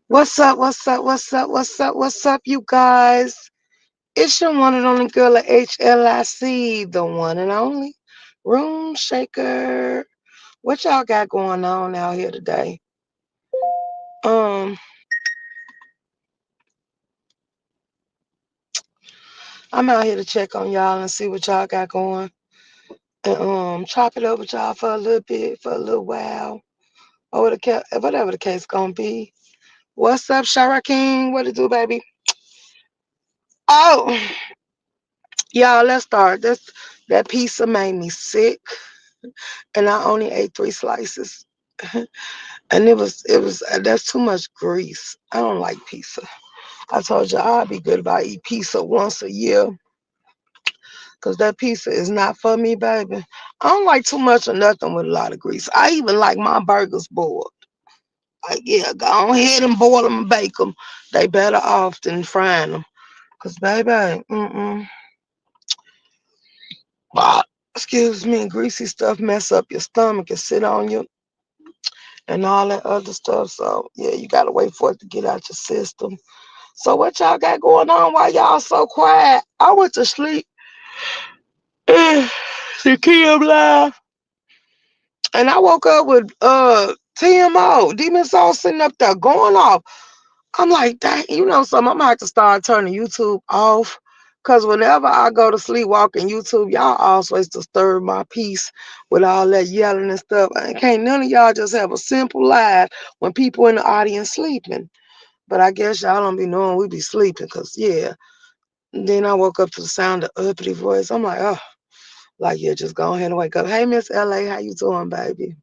What's up? What's up? What's up? What's up? What's up, you guys? It's your one and only girl at H.L.I.C, the one and only room shaker. What y'all got going on out here today? Um, I'm out here to check on y'all and see what y'all got going, and chop it up with y'all for a little bit, for a little while, or whatever the case gonna be. What's up, Shara King? What it do, baby? Oh, y'all, let's start. That pizza made me sick, and I only ate 3 slices. And it was that's too much grease. I don't like pizza. I told you I'd be good if I eat pizza once a year, because that pizza is not for me, baby. I don't like too much or nothing with a lot of grease. I even like my burgers boiled. Like, yeah, go ahead and boil them and bake them. They better off than frying them. Because, baby, ah, excuse me, greasy stuff mess up your stomach and sit on you and all that other stuff. So, yeah, you got to wait for it to get out your system. So what y'all got going on while y'all so quiet? I went to sleep. See Kim live, and I woke up with TMO Demon Soul sitting up there going off. I'm like, dang, you know something? I'm gonna have to start turning YouTube off. Cause whenever I go to sleep walking YouTube, y'all always disturb my peace with all that yelling and stuff. And can't none of y'all just have a simple life when people in the audience sleeping. But I guess y'all don't be knowing we be sleeping, cause yeah. And then I woke up to the sound of uppity voice. I'm like, oh, like yeah, just go ahead and wake up. Hey, Miss LA, how you doing, baby?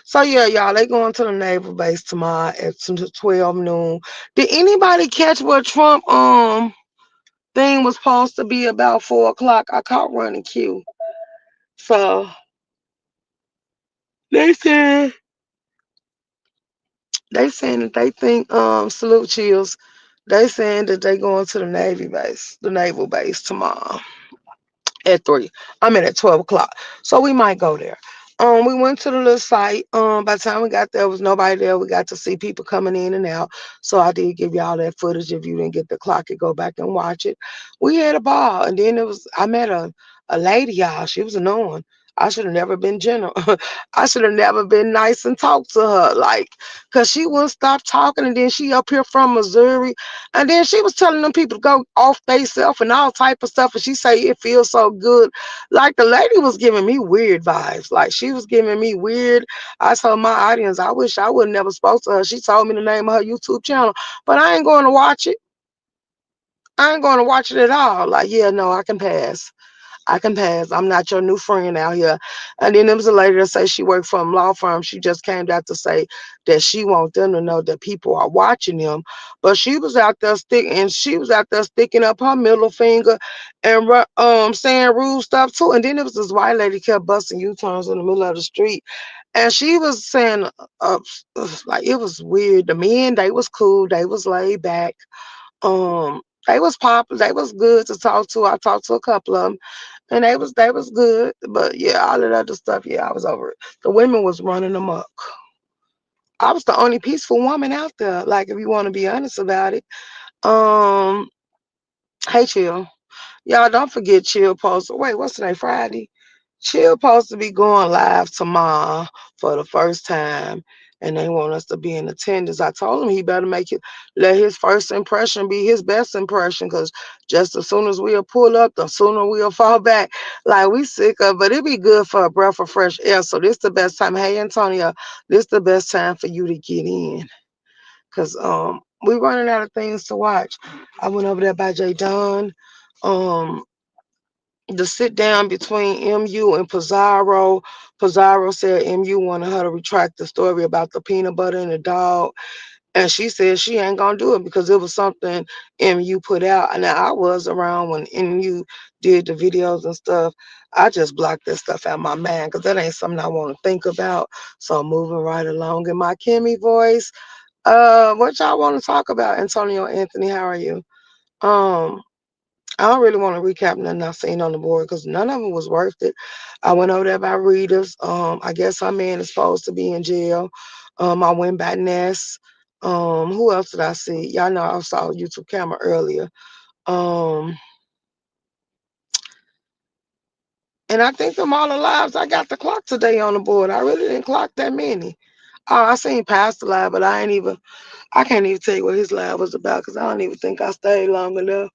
So yeah, y'all, they going to the naval base tomorrow at 12 noon. Did anybody catch what Trump thing was supposed to be about 4 o'clock? I caught running Q. So they said they saying that they think salute chills. They saying that they going to the Navy base, the naval base tomorrow at 3. I mean at 12 o'clock. So we might go there. We went to the little site. By the time we got there, was nobody there. We got to see people coming in and out. So I did give y'all that footage. If you didn't get the clock, you go back and watch it. We had a ball, and then I met a lady, y'all. She was annoying. I should have never been gentle. I should have never been nice and talked to her, like, cause she wouldn't stop talking, and then she up here from Missouri, and then she was telling them people to go off they self and all type of stuff. And she say it feels so good. Like the lady was giving me weird vibes. Like she was giving me weird. I told my audience, I wish I would never spoke to her. She told me the name of her YouTube channel, but I ain't going to watch it. I ain't going to watch it at all. Like, yeah, no, I can pass. I can pass. I'm not your new friend out here. And then there was a lady that say she worked for a law firm. She just came out to say that she want them to know that people are watching them. But she was out there sticking up her middle finger and saying rude stuff too. And then there was this white lady kept busting U-turns in the middle of the street. And she was saying, like it was weird. The men, they was cool. They was laid back. They was popular. They was good to talk to. I talked to a couple of them, and they was good. But yeah, all of that other stuff, yeah, I was over it. The women was running amok. I was the only peaceful woman out there. Like, if you want to be honest about it. Um, hey, chill. Y'all don't forget Chill post. Wait, what's today? Friday? Chill supposed to be going live tomorrow for the first time, and they want us to be in attendance. I told him he better let his first impression be his best impression, because just as soon as we'll pull up, the sooner we'll fall back. Like we sick of, but it'd be good for a breath of fresh air. So this the best time. Hey Antonio, this the best time for you to get in, because we running out of things to watch. I went over there by J Don. Um, the sit down between MU and Pizarro. Pizarro said MU wanted her to retract the story about the peanut butter and the dog. And she said she ain't gonna do it because it was something MU put out. And I was around when MU did the videos and stuff. I just blocked that stuff out of my mind because that ain't something I want to think about. So moving right along in my Kimmy voice. What y'all want to talk about? Antonio Anthony, how are you? Um, I don't really want to recap nothing I've seen on the board because none of it was worth it. I went over there by Rita's. I guess her man is supposed to be in jail. I went by Ness. Who else did I see? Y'all know I saw YouTube camera earlier. Um, and I think them all the lives I got the clock today on the board. I really didn't clock that many. Oh, I seen Pastor live, but I can't even tell you what his live was about because I don't even think I stayed long enough.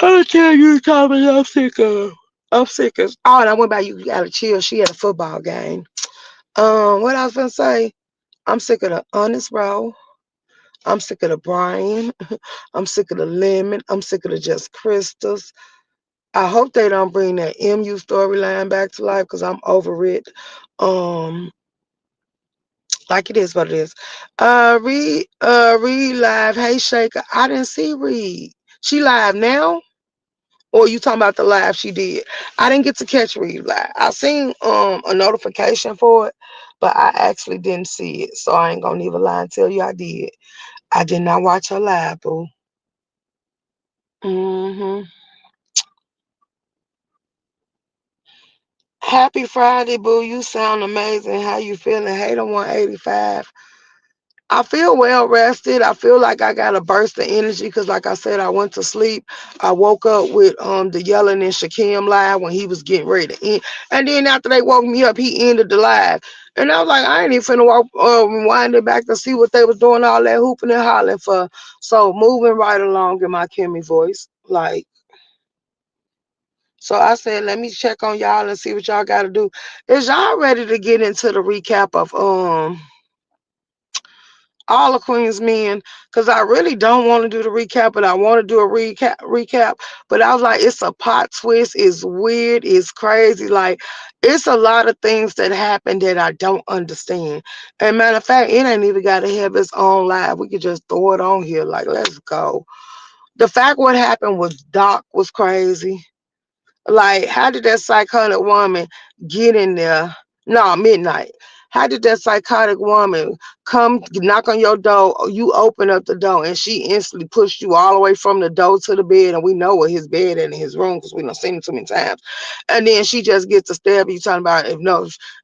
I'll tell you, Thomas, I'm sick of. I'm sick of. Oh, and I went by You Gotta Chill. She had a football game. What I was gonna say, I'm sick of the Honest Row. I'm sick of the Brian. I'm sick of the Lemon. I'm sick of the Just Crystals. I hope they don't bring that MU storyline back to life because I'm over it. Um, like it is what it is. Reed live. Hey Shaker. I didn't see Reed. She live now? Or you talking about the live she did? I didn't get to catch Reed live. I seen a notification for it, but I actually didn't see it. So I ain't gonna even lie and tell you I did. I did not watch her live, boo. Hmm. Happy Friday, boo. You sound amazing. How you feeling? Hey, the 185. I feel well rested. I feel like I got a burst of energy because, like I said, I went to sleep. I woke up with the yelling in Shakim live when he was getting ready to end. And then after they woke me up, he ended the live. And I was like, I ain't even finna walk, rewind it back to see what they was doing all that hooping and hollering for. So moving right along in my Kimmy voice, like. So I said, let me check on y'all and see what y'all got to do. Is y'all ready to get into the recap of all the Queen's men? Because I really don't want to do the recap, but I want to do a recap. But I was like, it's a plot twist. It's weird. It's crazy. Like, it's a lot of things that happen that I don't understand. And matter of fact, it ain't even got to have its own live. We could just throw it on here. Like, let's go. The fact what happened with Doc was crazy. Like, how did that psychotic woman get in there? No, midnight. How did that psychotic woman come knock on your door? You open up the door and she instantly pushed you all the way from the door to the bed. And we know what his bed in his room because we done seen it too many times. And then she just gets to stab you, talking about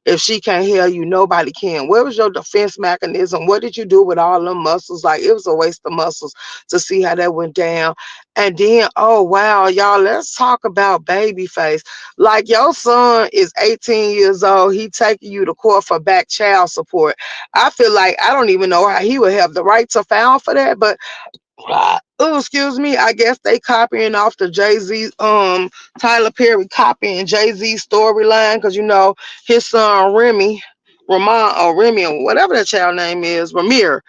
if she can't hear you, nobody can. Where was your defense mechanism? What did you do with all them muscles? Like, it was a waste of muscles to see how that went down. And then, oh wow, y'all, let's talk about Babyface. Like, your son is 18 years old. He taking you to court for back child support. I feel like I don't even know how he would have the right to file for that, but oh, excuse me. I guess they copying off the Jay-Z, Tyler Perry copying Jay-Z storyline because his son Ramon or Remy or whatever that child name is, Ramir.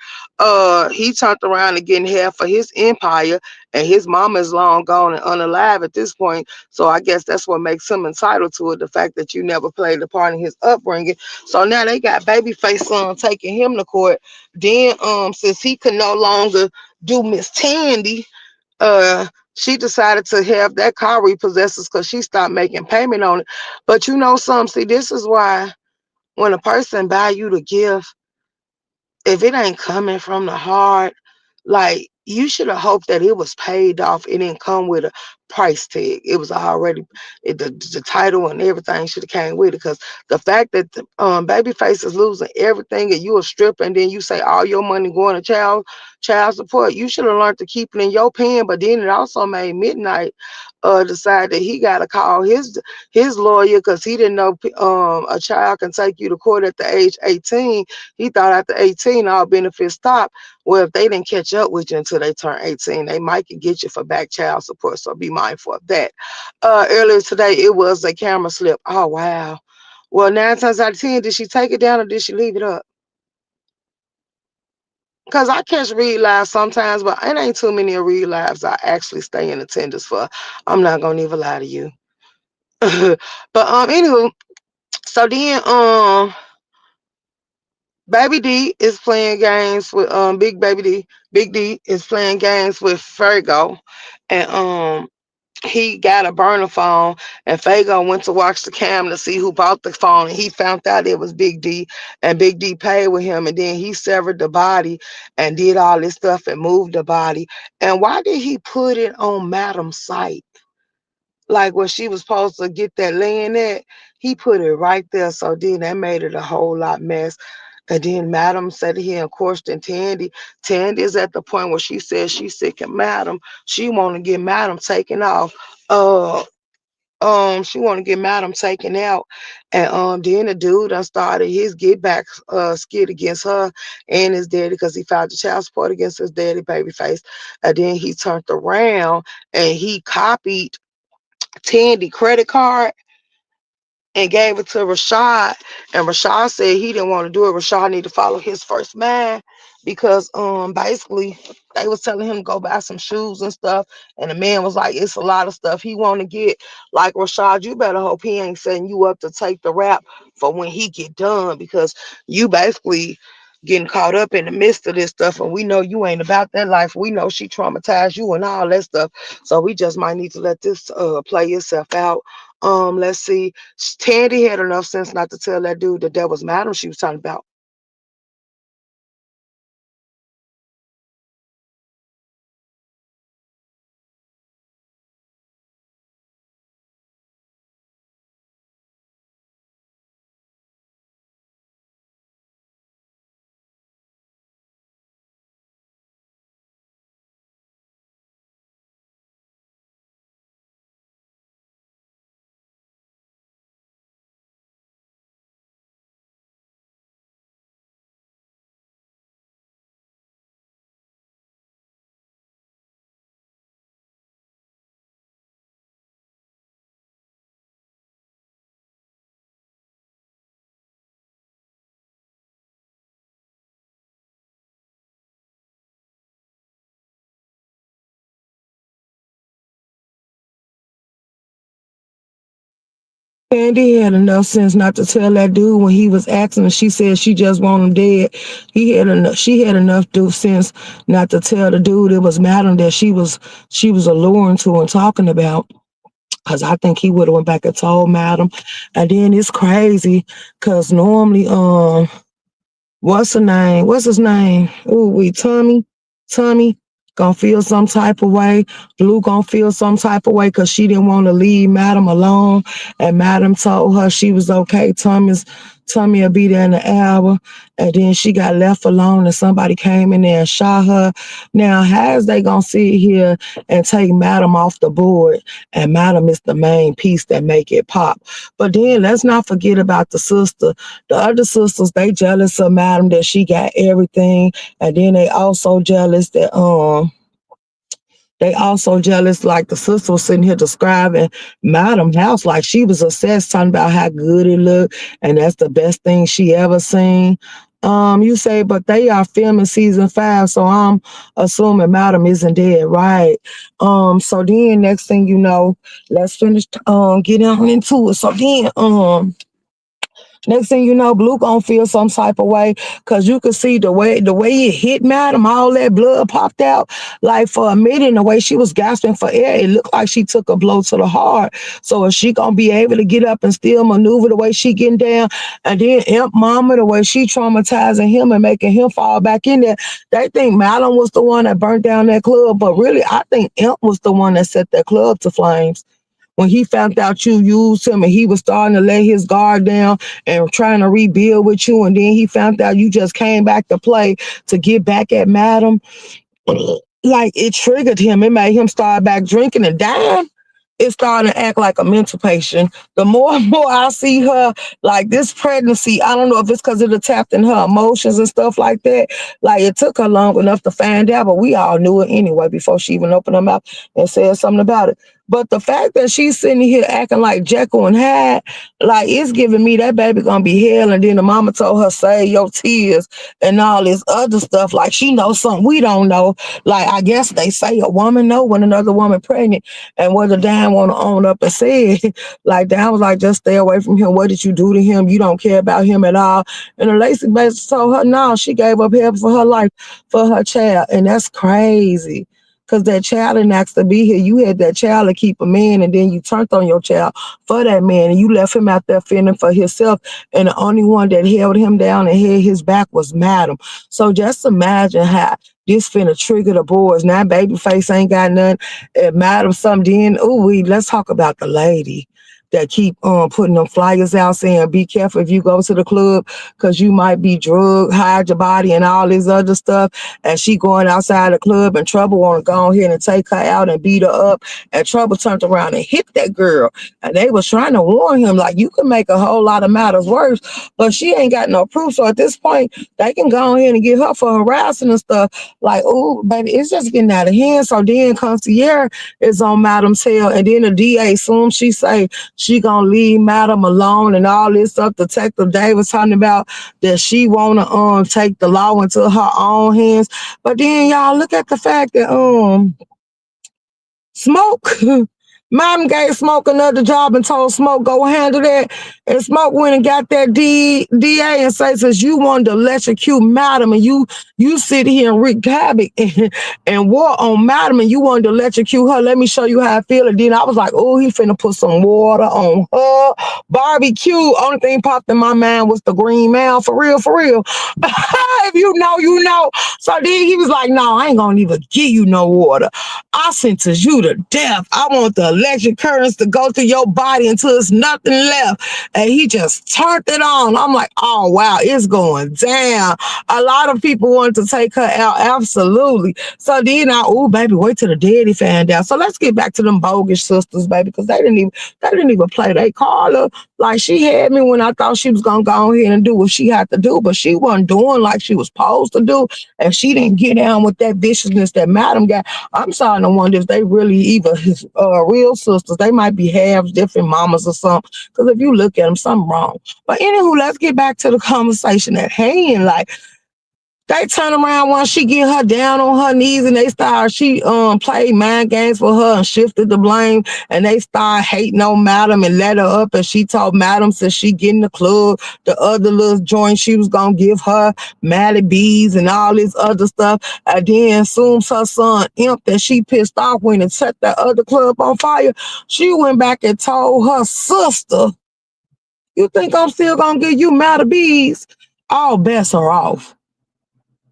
He turned around and getting half for his empire, and his mama is long gone and unalive at this point. So I guess that's what makes him entitled to it, the fact that you never played a part in his upbringing. So now they got Babyface son taking him to court. Then since he could no longer do Miss Tandy, she decided to have that car repossessed because she stopped making payment on it. But some, see, this is why when a person buy you the gift, if it ain't coming from the heart, like, you should have hoped that it was paid off. It didn't come with a price tag. It was already the title and everything should have came with it. Because the fact that the, Babyface is losing everything and you a stripper, and then you say all your money going to child support, you should have learned to keep it in your pen. But then it also made Midnight decide that he got to call his lawyer because he didn't know a child can take you to court at the age 18. He thought after 18 all benefits stop. Well, if they didn't catch up with you until they turn 18, they might can get you for back child support. So be mindful of that. Earlier today, it was a camera slip. Oh, wow. Well, 9 times out of 10, did she take it down or did she leave it up? Because I catch read lives sometimes, but it ain't too many read lives I actually stay in attendance for. I'm not going to even lie to you. But anywho, so then Baby D is playing games with Big Baby D. Big D is playing games with Fergo, and he got a burner phone, and Fago went to watch the cam to see who bought the phone, and he found out it was Big D, and Big D paid with him, and then he severed the body and did all this stuff and moved the body. And why did he put it on Madam's site? Like where she was supposed to get that land at, he put it right there. So then that made it a whole lot mess. And then Madam said he and questioned Tandy. Tandy is at the point where she says she's sick of Madam. She want to get Madam taken off. Uh, she want to get Madam taken out, and then the dude done started his get back skit against her and his daddy because he filed the child support against his daddy, babyface. And then he turned around and he copied Tandy credit card and gave it to Rashad. And Rashad said he didn't want to do it. Rashad need to follow his first man because basically they was telling him to go buy some shoes and stuff. And the man was like, it's a lot of stuff he want to get. Like, Rashad, you better hope he ain't setting you up to take the rap for when he get done, because you basically getting caught up in the midst of this stuff, and we know you ain't about that life. We know she traumatized you and all that stuff. So we just might need to let this play itself out. Let's see. Tandy had enough sense not to tell that dude that that was Madam she was talking about. Tandy had enough sense not to tell that dude when he was asking, and she said she just want him dead. He had enough. She had enough sense not to tell the dude it was Madam that she was alluring to and talking about. Cause I think he would have went back and told Madam. And then it's crazy, cause normally what's her name? What's his name? Ooh, Tommy. Tommy gonna feel some type of way. Blue gonna feel some type of way because she didn't want to leave Madam alone. And Madam told her she was okay. Tommy will be there in an hour. And then she got left alone and somebody came in there and shot her. Now, how's they gonna sit here and take Madam off the board? And Madam is the main piece that make it pop. But then let's not forget about the sister. The other sisters, they jealous of Madam that she got everything, and then they also jealous, like the sister was sitting here describing Madam house like she was obsessed, talking about how good it looked, and that's the best thing she ever seen. You say, but they are filming season 5, so I'm assuming Madam isn't dead, right? So then next thing you know, let's finish getting on into it. So then next thing you know, Blue gonna feel some type of way because you could see the way it hit Madam, all that blood popped out. Like for a minute, the way she was gasping for air, it looked like she took a blow to the heart. So is she gonna be able to get up and still maneuver the way she getting down? And then Imp Mama, the way she traumatizing him and making him fall back in there. They think Madam was the one that burnt down that club, but really, I think Imp was the one that set that club to flames when he found out you used him and he was starting to let his guard down and trying to rebuild with you, and then he found out you just came back to play to get back at Madam, like it triggered him. It made him start back drinking and dying. It started to act like a mental patient. The more and more I see her, like this pregnancy, I don't know if it's because it tapped in her emotions and stuff like that. Like it took her long enough to find out, but we all knew it anyway before she even opened her mouth and said something about it. But the fact that she's sitting here acting like Jekyll and Hyde, like it's giving me that baby gonna be hell. And then the mama told her, save your tears and all this other stuff. Like she knows something we don't know. Like I guess they say a woman know when another woman pregnant. And whether Dan want to own up and say it, like Dan was like, just stay away from him. What did you do to him? You don't care about him at all. And the Lacey basically told her, no, she gave up help for her life, for her child. And that's crazy. Because that child didn't ask to be here. You had that child to keep a man, and then you turned on your child for that man, and you left him out there fending for himself. And the only one that held him down and had his back was Madam. So just imagine how this finna trigger the boys. Now Babyface ain't got nothing. Madam something. Then, ooh, let's talk about the lady. that keep putting them flyers out saying be careful if you go to the club because you might be drug, hide your body and all this other stuff. And she going outside the club and Trouble want to go ahead and take her out and beat her up. And Trouble turned around and hit that girl. And they was trying to warn him like you can make a whole lot of matters worse, but she ain't got no proof. So at this point, they can go ahead and get her for harassing and stuff. Like, oh, baby, it's just getting out of hand. So then Concierge is on Madam's tail, and then the DA soon she say she gonna leave Madam alone and all this stuff. Detective Davis talking about that she wanna take the law into her own hands. But then y'all look at the fact that Smoke. Mom gave Smoke another job and told Smoke go handle that. And Smoke went and got that DA and says you wanted to electrocute Madam and you sit here and wreak havoc and war on Madam and you wanted to electrocute her. Let me show you how I feel. And then I was like, oh, he finna put some water on her. Barbecue. Only thing popped in my mind was the Green Man. For real, for real. If you know, you know. So then he was like, no, I ain't gonna even give you no water. I sentence you to death. I want the electric currents to go through your body until there's nothing left. And he just turned it on. I'm like, oh, wow, it's going down. A lot of people wanted to take her out. Absolutely. So then oh, baby, wait till the daddy found out. So let's get back to them bogus sisters, baby, because they didn't even play. They called her like she had me when I thought she was going to go ahead and do what she had to do, but she wasn't doing like she was supposed to do. And she didn't get down with that viciousness that Madam got. I'm starting to wonder if they really either his real sisters. They might be halves, different mamas or something. Because if you look at them, something wrong. But anywho, let's get back to the conversation at hand. Like, they turn around once she get her down on her knees and she played mind games for her and shifted the blame and they start hating on Madam and let her up and she told Madam since she get in the club, the other little joint she was gonna give her Maddie B's and all this other stuff. And then assumes her son Imp that she pissed off when it set that other club on fire. She went back and told her sister, you think I'm still gonna give you Maddie B's? All bets are off.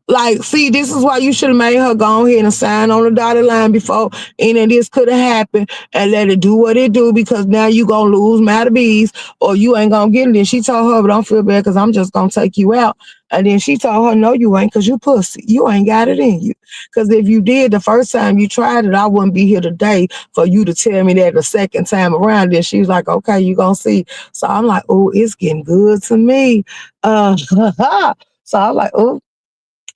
Like, see, this is why you should have made her go ahead and sign on the dotted line before any of this could have happened and let it do what it do because now you going to lose Matter Bees or you ain't going to get it. And she told her, but don't feel bad because I'm just going to take you out. And then she told her, no, you ain't because you pussy. You ain't got it in you. Because if you did the first time you tried it, I wouldn't be here today for you to tell me that the second time around. Then she was like, okay, you going to see. So I'm like, oh, it's getting good to me. So I'm like, oh.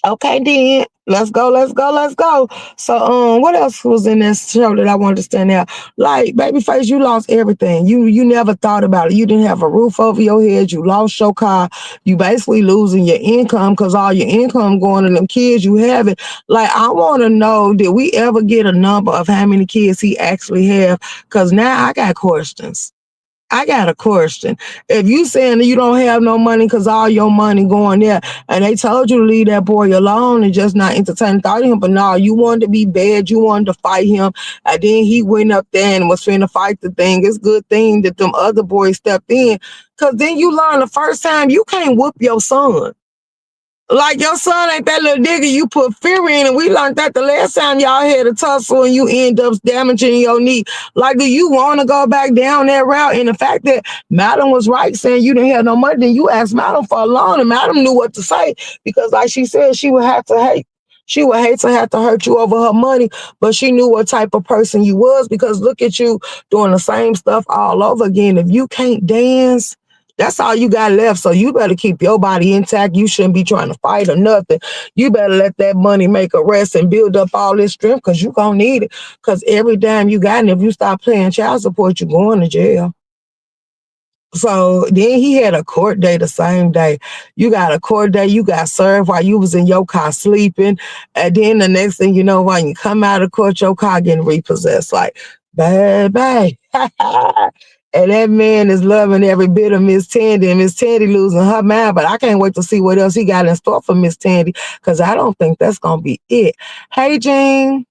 Okay, then let's go, let's go, let's go. So, what else was in this show that I wanted to stand out? Like, Babyface, you lost everything. You never thought about it. You didn't have a roof over your head. You lost your car. You basically losing your income because all your income going to them kids you have it. Like, I want to know, did we ever get a number of how many kids he actually have? Because now I got questions. I got a question. If you saying that you don't have no money because all your money going there, and they told you to leave that boy alone and just not entertain thought of him, but no, you wanted to be bad, you wanted to fight him, and then he went up there and was finna fight the thing. It's a good thing that them other boys stepped in, because then you learn the first time you can't whoop your son. Like your son ain't that little nigga you put fear in, and we learned that the last time y'all had a tussle and you end up damaging your knee. Like, do you want to go back down that route? And the fact that Madam was right saying you didn't have no money, then you asked Madam for a loan, and Madam knew what to say because, like she said, she would have to hate. She would hate to have to hurt you over her money, but she knew what type of person you was because look at you doing the same stuff all over again. If you can't dance, that's all you got left. So you better keep your body intact. You shouldn't be trying to fight or nothing. You better let that money make a rest and build up all this strength because you're going to need it. Because every dime you got, and if you stop paying child support, you're going to jail. So then he had a court day the same day. You got a court day, you got served while you was in your car sleeping. And then the next thing you know, when you come out of court, your car getting repossessed. Like, baby. And that man is loving every bit of Miss Tandy, and Miss Tandy losing her mind. But I can't wait to see what else he got in store for Miss Tandy, because I don't think that's gonna be it. Hey, Jean.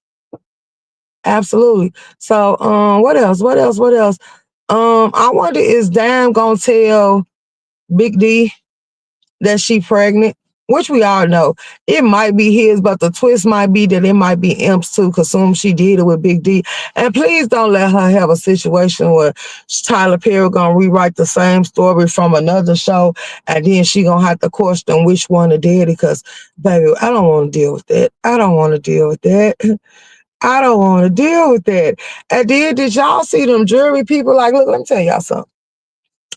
Absolutely. So, what else? What else? What else? I wonder is Dime gonna tell Big D that she pregnant? which we all know it might be his, but the twist might be that it might be Imp's too, because soon she did it with Big D. And please don't let her have a situation where Tyler Perry gonna rewrite the same story from another show, and then she gonna have to question which one did it. Because, baby, I don't want to deal with that. I don't want to deal with that. I don't want to deal with that. And then did y'all see them jury people? Like, look, let me tell y'all something.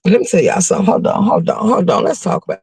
Let me tell y'all something. Hold on, hold on, hold on. Let's talk about.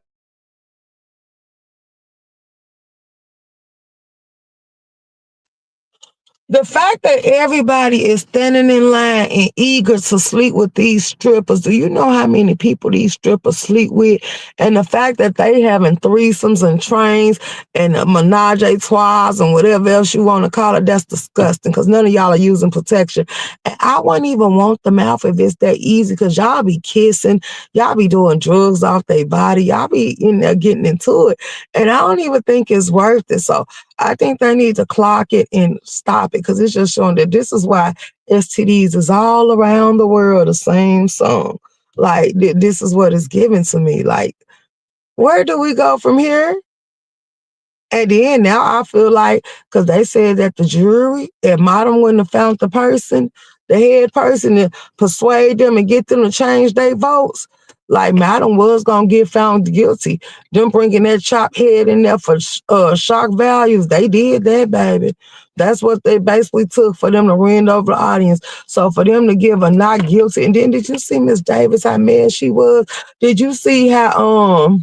The fact that everybody is standing in line and eager to sleep with these strippers, do you know how many people these strippers sleep with? And the fact that they having threesomes and trains and menage a trois and whatever else you want to call it, that's disgusting because none of y'all are using protection. And I wouldn't even want them out if it's that easy because y'all be kissing, y'all be doing drugs off their body, y'all be in there getting into it. And I don't even think it's worth it. So I think they need to clock it and stop it because it's just showing that this is why STDs is all around the world the same song. Like this is what is given to me. Like, where do we go from here? And then now I feel like, because they said that the jury at Modern wouldn't have found the person, the head person, to persuade them and get them to change their votes. Like Madam was gonna get found guilty. Them bringing that chop head in there for shock values, they did that, baby. That's what they basically took for them to win over the audience. So for them to give a not guilty, and then did you see Miss Davis how mad she was? Did you see how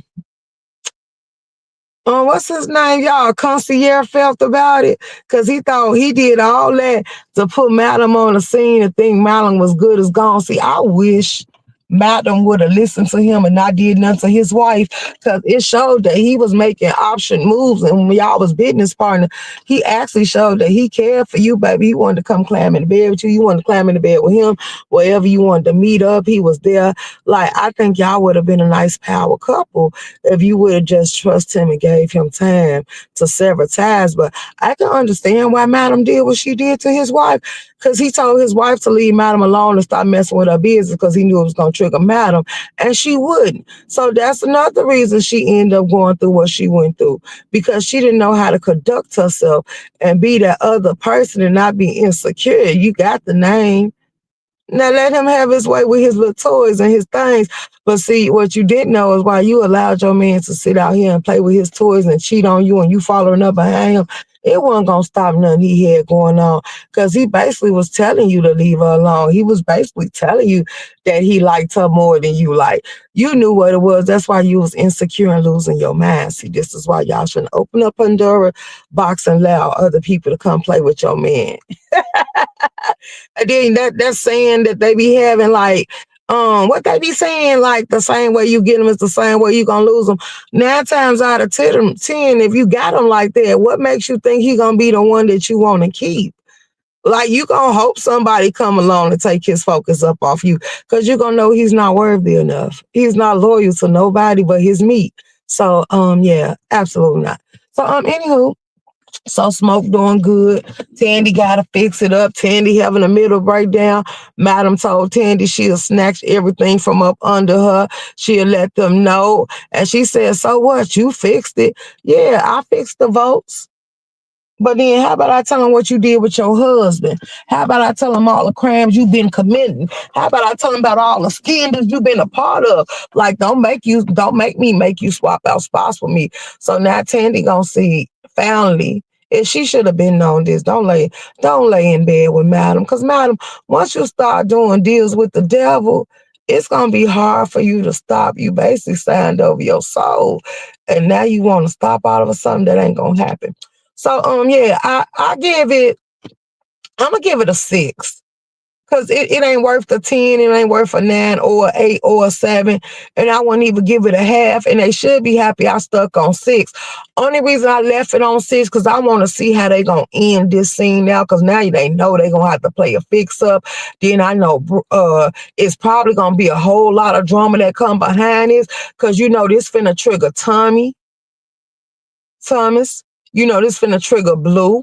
what's his name, y'all? Concierge felt about it because he thought he did all that to put Madam on the scene and think Madam was good as gone. See, I wish Madam would have listened to him and not did nothing to his wife because it showed that he was making option moves. And when y'all was business partner, he actually showed that he cared for you, baby. He wanted to come climb in the bed with you. You wanted to climb in the bed with him. Wherever you wanted to meet up, he was there. Like, I think y'all would have been a nice power couple if you would have just trusted him and gave him time to sever ties. But I can understand why Madam did what she did to his wife, because he told his wife to leave Madam alone and stop messing with her business because he knew it was going to trigger Madam, and she wouldn't. So that's another reason she ended up going through what she went through, because she didn't know how to conduct herself and be that other person and not be insecure. You got the name. Now let him have his way with his little toys and his things. But see, what you didn't know is why you allowed your man to sit out here and play with his toys and cheat on you and you following up behind him. It wasn't gonna stop nothing he had going on. Cause he basically was telling you to leave her alone. He was basically telling you that he liked her more than you. Like, you knew what it was. That's why you was insecure and losing your mind. See, this is why y'all shouldn't open up Pandora box and allow other people to come play with your man. And then that's saying that they be having like what they be saying, like the same way you get them is the same way you gonna lose them. 9 times out of 10, if you got them like that, what makes you think he gonna be the one that you want to keep? Like, you gonna hope somebody come along and take his focus up off you, because you're gonna know he's not worthy enough. He's not loyal to nobody but his meat. So yeah, absolutely not. So anywho, so Smoke doing good. Tandy gotta fix it up. Tandy having a middle breakdown. Madam told Tandy she'll snatch everything from up under her. She'll let them know. And she said, so what? You fixed it. Yeah, I fixed the votes. But then how about I tell him what you did with your husband? How about I tell him all the crimes you've been committing? How about I tell him about all the scandals you've been a part of? Like, don't make me make you swap out spots with me. So now Tandy gonna see family. And she should have been known this. Don't lay in bed with Madam. Because Madam, once you start doing deals with the devil, it's gonna be hard for you to stop. You basically signed over your soul. And now you want to stop all of a sudden. That ain't gonna happen. So yeah, I'm gonna give it a 6. Cause it ain't worth the 10, it ain't worth a 9 or a 8 or a 7. And I wouldn't even give it a half. And they should be happy I stuck on 6. Only reason I left it on 6, because I want to see how they gonna end this scene now. Cause now they know they gonna have to play a fix up. Then I know it's probably gonna be a whole lot of drama that come behind this. Cause this finna trigger Thomas. This finna trigger Blue.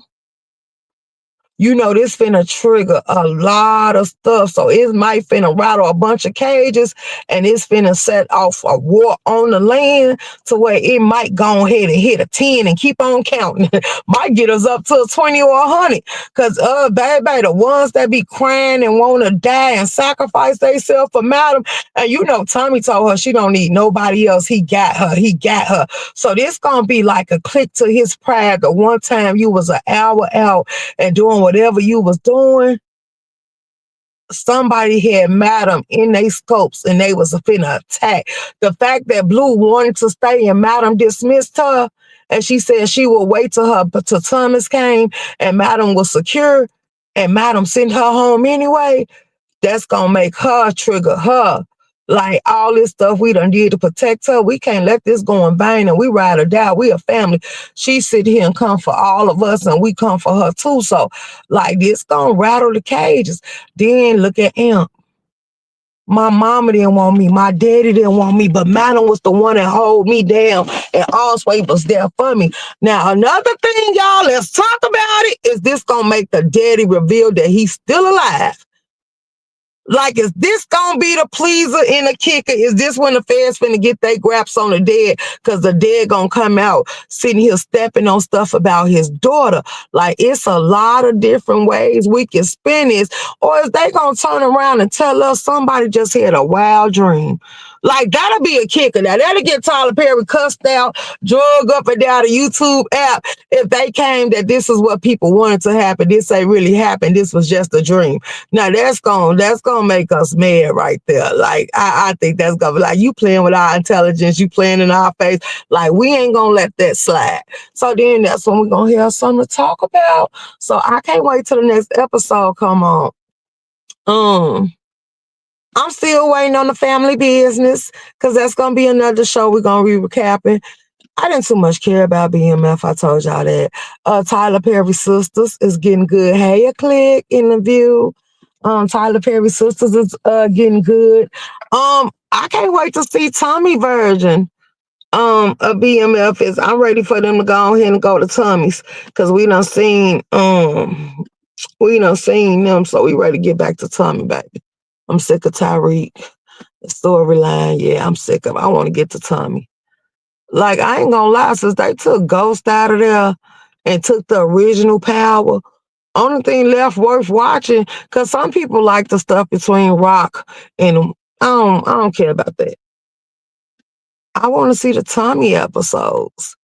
This finna trigger a lot of stuff. So it might finna rattle a bunch of cages, and it's finna set off a war on the land to where it might go ahead and hit a 10 and keep on counting. Might get us up to a 20 or 100. Cause baby, the ones that be crying and wanna die and sacrifice themselves for Madam. And Tommy told her she don't need nobody else. He got her. He got her. So this gonna be like a click to his pride. The one time you was an hour out and doing whatever you was doing, somebody had Madam in their scopes and they was finna attack. The fact that Blue wanted to stay and Madam dismissed her, and she said she would wait till Thomas came and Madam was secure, and Madam sent her home anyway, that's gonna make her trigger her. Like all this stuff we done did to protect her, we can't let this go in vain, and we ride or die. We a family. She sit here and come for all of us, and we come for her too. So, like this gonna rattle the cages. Then look at Imp. My mama didn't want me. My daddy didn't want me, but Madam was the one that hold me down and always was there for me. Now, another thing, y'all, let's talk about it. Is this gonna make the daddy reveal that he's still alive? Like, is this gonna be the pleaser and the kicker? Is this when the feds finna get their graps on the dead? Because the dead gonna come out sitting here stepping on stuff about his daughter. Like, it's a lot of different ways we can spin this. Or is they gonna turn around and tell us somebody just had a wild dream? Like, that'll be a kicker. Now, that'll get Tyler Perry cussed out, drug up and down the YouTube app if they came that this is what people wanted to happen. This ain't really happened. This was just a dream. Now, that's gonna make us mad right there. Like, I think that's gonna be like, you playing with our intelligence, you playing in our face. Like, we ain't gonna let that slide. So then that's when we're gonna have something to talk about. So I can't wait till the next episode come on. I'm still waiting on the family business because that's going to be another show we're going to be recapping. I didn't too much care about BMF. I told y'all that. Tyler Perry Sisters is getting good. Hey, a click interview. Tyler Perry Sisters is getting good. I can't wait to see Tommy version of BMF. I'm ready for them to go ahead and go to Tommy's because we done seen them, so we ready to get back to Tommy, baby. I'm sick of Tyreek. The storyline, yeah, I'm sick of it. I want to get to Tommy. Like, I ain't gonna lie, since they took Ghost out of there and took the original Power, only thing left worth watching, because some people like the stuff between Rock and I don't care about that. I want to see the Tommy episodes.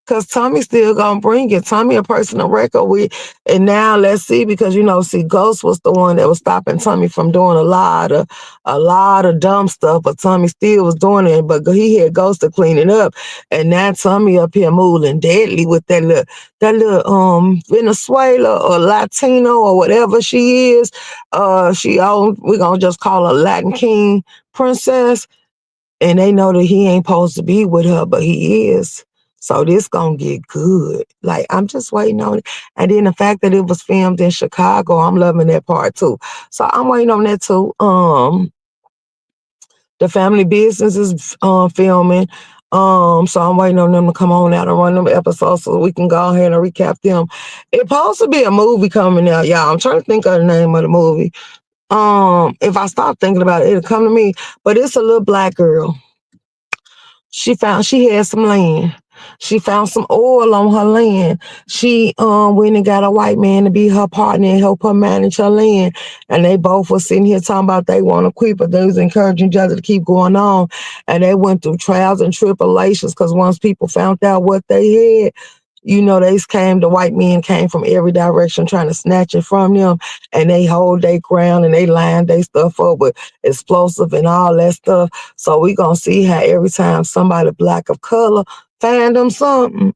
Cause Tommy still gonna bring it. Tommy a personal record with, and now let's see, because Ghost was the one that was stopping Tommy from doing a lot of dumb stuff, but Tommy still was doing it. But he had Ghost to clean it up, and now Tommy up here moving deadly with that little Venezuela or Latino or whatever she is. We're gonna just call her Latin King Princess, and they know that he ain't supposed to be with her, but he is. So this gonna get good. Like, I'm just waiting on it. And then the fact that it was filmed in Chicago, I'm loving that part too. So I'm waiting on that too. The family business is filming. So I'm waiting on them to come on out and run them episodes so we can go ahead and recap them. It's supposed to be a movie coming out, y'all. I'm trying to think of the name of the movie. If I stop thinking about it, it'll come to me. But it's a little black girl. She had some land. She found some oil on her land. She went and got a white man to be her partner and help her manage her land. And they both were sitting here talking about they want to quit, but they was encouraging each other to keep going on. And they went through trials and tribulations because once people found out what they had, the white men came from every direction trying to snatch it from them, and they hold their ground and they line their stuff up with explosive and all that stuff. So we gonna see how every time somebody black of color find them something,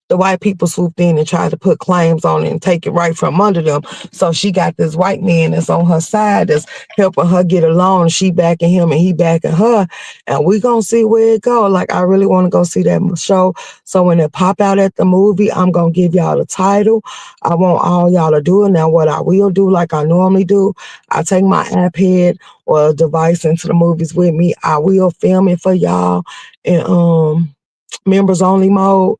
the white people swooped in and tried to put claims on it and take it right from under them. So she got this white man that's on her side that's helping her get along. She backing him and he backing her. And we gonna see where it go. Like, I really want to go see that show. So when it pop out at the movie, I'm gonna give y'all the title. I want all y'all to do it. Now, what I will do, like I normally do, I take my iPad or a device into the movies with me. I will film it for y'all in members only mode.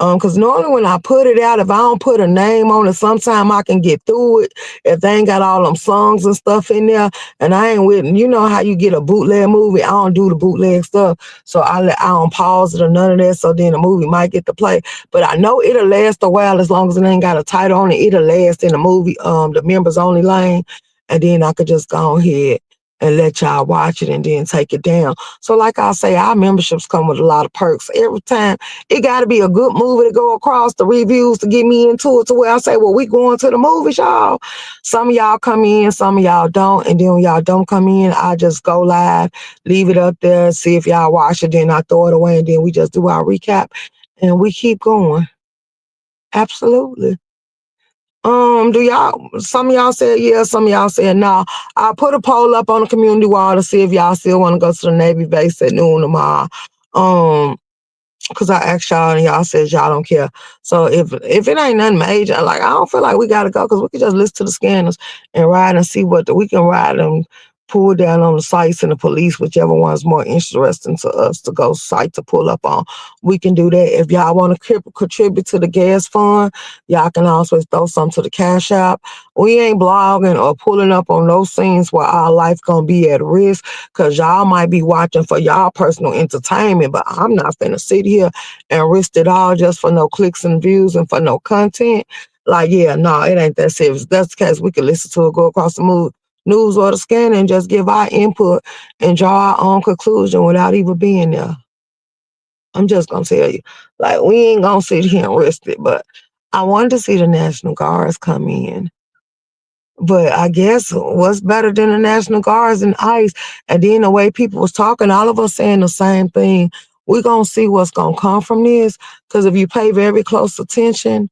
Because normally when I put it out, if I don't put a name on it, sometime I can get through it. If they ain't got all them songs and stuff in there, and I ain't with, you know how you get a bootleg movie, I don't do the bootleg stuff. So I don't pause it or none of that. So then the movie might get to play. But I know it'll last a while as long as it ain't got a title on it. It'll last in the movie, the members only lane. And then I could just go ahead and let y'all watch it and then take it down. So like I say, our memberships come with a lot of perks. Every time it got to be a good movie to go across the reviews to get me into it to where I say, well, we going to the movies, y'all. Some of y'all come in, some of y'all don't. And then when y'all don't come in, I just go live, leave it up there, see if y'all watch it, then I throw it away, and then we just do our recap and we keep going. Absolutely. Do y'all, some of y'all said yeah, some of y'all said no. I put a poll up on the community wall to see if y'all still want to go to the Navy base at noon tomorrow. Because I asked y'all and y'all said y'all don't care. So if it ain't nothing major, like I don't feel like we gotta go because we can just listen to the scanners and ride and see we can ride and pull down on the sites and the police, whichever one's more interesting to us to go site to pull up on. We can do that. If y'all want to contribute to the gas fund, y'all can also throw some to the Cashapp. We ain't blogging or pulling up on those scenes where our life gonna be at risk because y'all might be watching for y'all personal entertainment, but I'm not finna sit here and risk it all just for no clicks and views and for no content. Like, yeah, no, it ain't that serious. If that's the case, we can listen to it, go across the news or the scanner and just give our input and draw our own conclusion without even being there. I'm just gonna tell you, like, we ain't gonna sit here and risk it, but I wanted to see the National Guards come in. But I guess what's better than the National Guards and ICE? And then the way people was talking, all of us saying the same thing. We're going to see what's going to come from this. Because if you pay very close attention,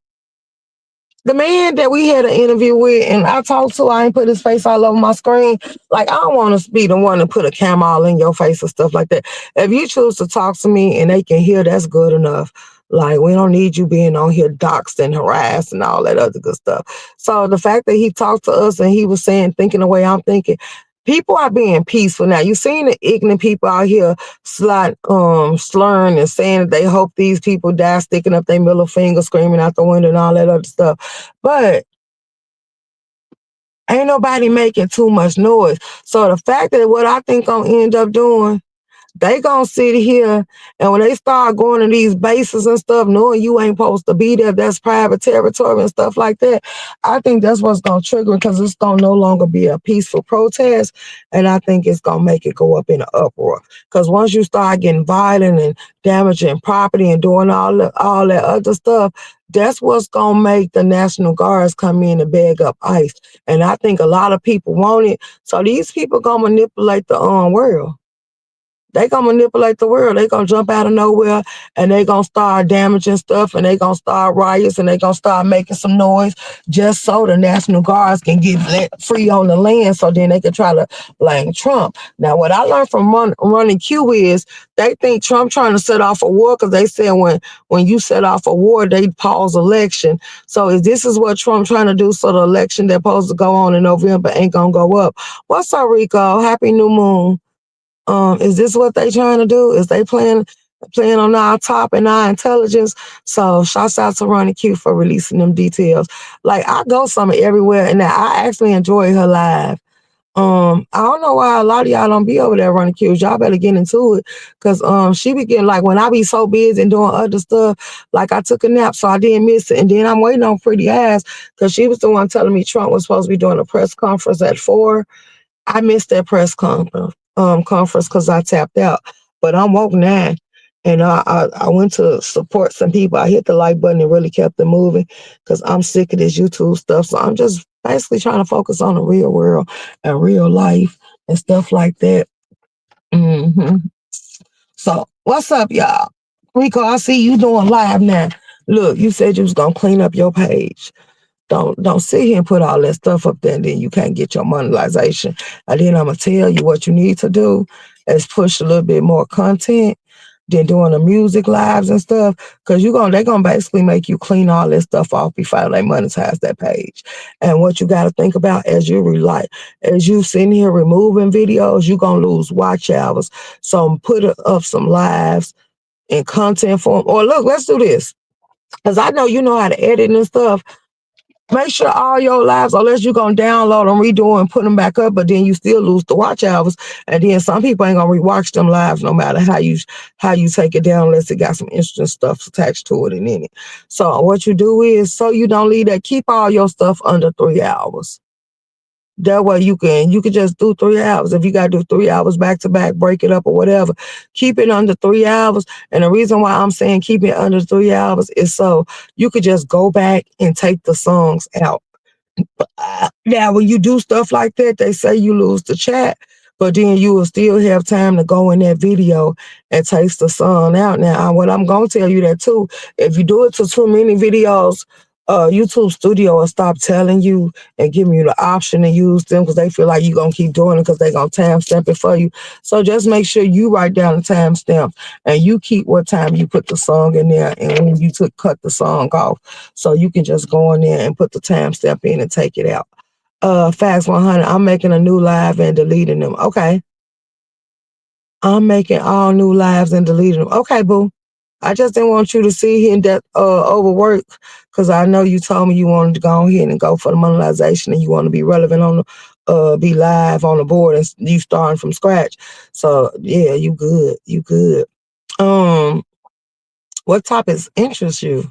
the man that we had an interview with and I talked to, I ain't put his face all over my screen. Like, I don't want to be the one to put a camera all in your face and stuff like that. If you choose to talk to me and they can hear, that's good enough. Like, we don't need you being on here doxxed and harassed and all that other good stuff. So the fact that he talked to us and he was saying, thinking the way I'm thinking, people are being peaceful now. You seen the ignorant people out here slurring and saying that they hope these people die, sticking up their middle finger, screaming out the window and all that other stuff. But ain't nobody making too much noise. So the fact that what I think gonna end up doing, they gonna sit here and when they start going to these bases and stuff, knowing you ain't supposed to be there, that's private territory and stuff like that, I think that's what's gonna trigger it because it's gonna no longer be a peaceful protest. And I think it's gonna make it go up in an uproar. Because once you start getting violent and damaging property and doing all that other stuff, that's what's gonna make the National Guards come in and bag up ICE. And I think a lot of people want it. So these people gonna manipulate the world. They gonna manipulate the world. They gonna jump out of nowhere and they gonna start damaging stuff and they gonna start riots and they gonna start making some noise just so the National Guards can get let free on the land so then they can try to blame Trump. Now, what I learned from running Q is they think Trump trying to set off a war because they said when you set off a war, they pause election. So if this is what Trump trying to do so the election that's supposed to go on in November ain't gonna go up. What's up, Rico? Happy new moon. Is this what they trying to do? Is they playing on our top and our intelligence? So shouts out to Ronnie Q for releasing them details. Like I go somewhere everywhere and I actually enjoy her live. I don't know why a lot of y'all don't be over there running Q. Y'all better get into it. Cause she be getting like when I be so busy and doing other stuff, like I took a nap, so I didn't miss it. And then I'm waiting on Pretty Ass because she was the one telling me Trump was supposed to be doing a press conference at 4. I missed that press conference because I tapped out. But I'm woke now. And I went to support some people. I hit the like button and really kept it moving because I'm sick of this YouTube stuff. So I'm just basically trying to focus on the real world and real life and stuff like that. So what's up, y'all? Rico, I see you doing live now. Look, you said you was going to clean up your page. Don't sit here and put all that stuff up there and then you can't get your monetization. And then I'm gonna tell you what you need to do is push a little bit more content than doing the music lives and stuff. Cause they're gonna basically make you clean all that stuff off before they monetize that page. And what you gotta think about as you sitting here removing videos, you're gonna lose watch hours. So put up some lives in content form. Or look, let's do this. Because I know you know how to edit and stuff. Make sure all your lives, unless you're gonna download them, redo and put them back up, but then you still lose the watch hours. And then some people ain't gonna rewatch them lives no matter how you take it down, unless it got some interesting stuff attached to it and in it. So what you do is, so you don't leave that, keep all your stuff under 3 hours. That way you can just do 3 hours. If you gotta do 3 hours back to back, break it up or whatever. Keep it under 3 hours. And the reason why I'm saying keep it under 3 hours is so you could just go back and take the songs out. Now, when you do stuff like that, they say you lose the chat, but then you will still have time to go in that video and taste the song out. Now, what I'm gonna tell you that too, if you do it to too many videos, YouTube Studio will stop telling you and giving you the option to use them because they feel like you're gonna keep doing it because they're gonna timestamp it for you. So just make sure you write down the timestamp and you keep what time you put the song in there and when you cut the song off. So you can just go in there and put the timestamp in and take it out. Fast 100, I'm making a new live and deleting them. Okay. I'm making all new lives and deleting them. Okay, boo. I just didn't want you to see him that overwork because I know you told me you wanted to go ahead and go for the monetization and you want to be relevant on the be live on the board and you starting from scratch. So yeah, you good. You good. Um, what topics interest you?